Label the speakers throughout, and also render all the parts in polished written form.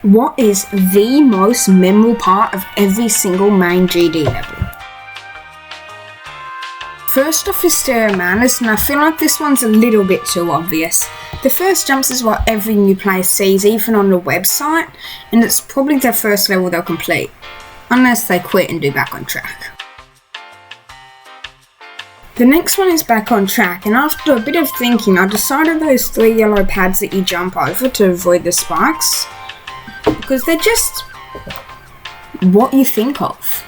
Speaker 1: What is the most memorable part of every single main GD level? First off is Stereo Madness, and I feel like this one's a little bit too obvious. The first jumps is what every new player sees, even on the website, and it's probably their first level they'll complete, unless they quit and do Back on Track. The next one is Back on Track, and after a bit of thinking I decided those 3 yellow pads that you jump over to avoid the spikes, because they're just what you think of.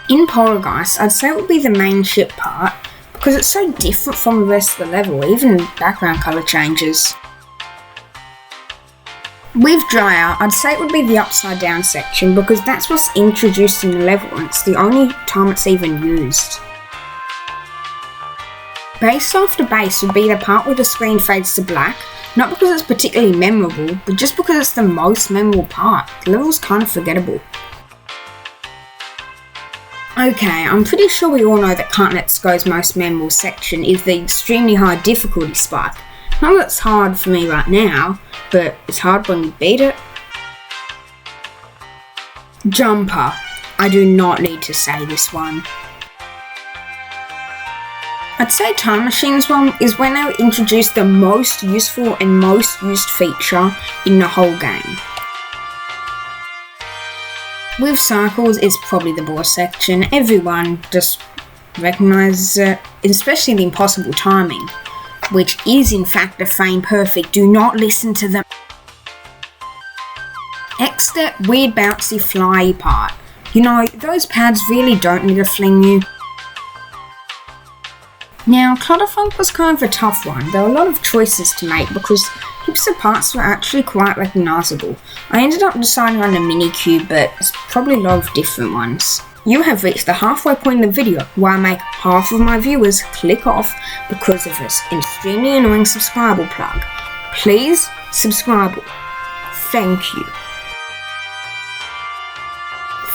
Speaker 1: In Poltergeist, I'd say it would be the main ship part, because it's so different from the rest of the level, even background colour changes. With Dryer, I'd say it would be the upside down section, because that's what's introduced in the level and it's the only time it's even used. Base after base would be the part where the screen fades to black, not because it's particularly memorable, but just because it's the most memorable part. The level's kind of forgettable. Okay, I'm pretty sure we all know that Can't Let's Go's most memorable section is the extremely high difficulty spike. Not that it's hard for me right now, but it's hard when you beat it. Jumper. I do not need to say this one. I'd say Time Machine's one is when they introduced the most useful and most used feature in the whole game. With Cycles, it's probably the boss section. Everyone just recognises it, especially the impossible timing, which is in fact a frame perfect. Do not listen to them. X-Step, weird bouncy fly part. You know, those pads really don't need to fling you. Now, Clutterfunk was kind of a tough one. There were a lot of choices to make because heaps of parts were actually quite recognisable. I ended up deciding on a mini cube, but it's probably a lot of different ones. You have reached the halfway point in the video where I make half of my viewers click off because of this extremely annoying subscribe plug. Please subscribe. Thank you.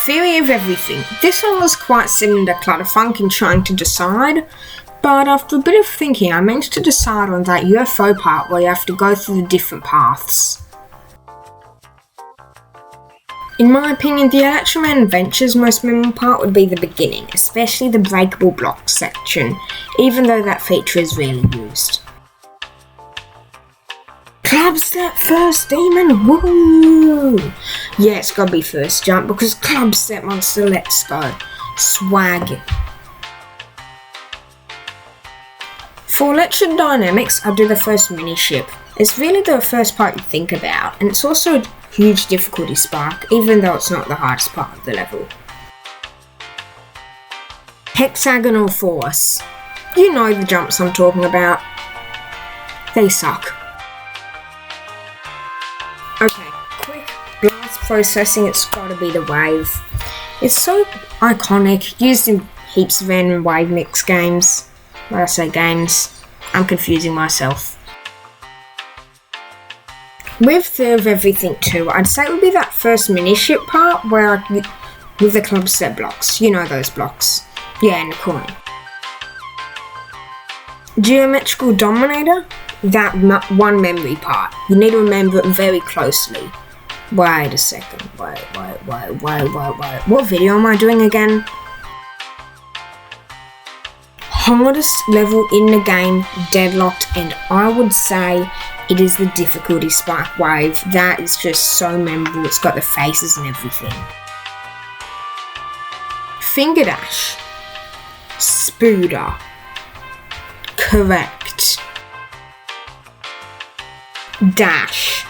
Speaker 1: Theory of everything. This one was quite similar to Clutterfunk in trying to decide, but after a bit of thinking I managed to decide on that UFO part where you have to go through the different paths. In my opinion, the Electroman Adventure's most memorable part would be the beginning, especially the breakable blocks section, even though that feature is rarely used. Club Step First Demon, woo! Yeah, it's gotta be First Jump because Club Step Monster Let's Go. Swag. For Electrodynamics, I'll do the first mini ship. It's really the first part you think about, and it's also a huge difficulty spark, even though it's not the hardest part of the level. Hexagonal Force. You know the jumps I'm talking about. They suck. Okay, quick blast processing, it's gotta be the Wave. It's so iconic, used in heaps of random Wave Mix games. When I say games, I'm confusing myself. With Theory of Everything 2, I'd say it would be that first mini ship part where with the Club Step blocks. You know those blocks. Yeah, in the corner. Geometrical Dominator, that one memory part. You need to remember it very closely. Wait a second. Wait. What video am I doing again? Hardest level in the game, deadlocked, and I would say it is the difficulty Spark Wave. That is just so memorable. It's got the faces and everything. Finger Dash. Spooder. Correct. Dash.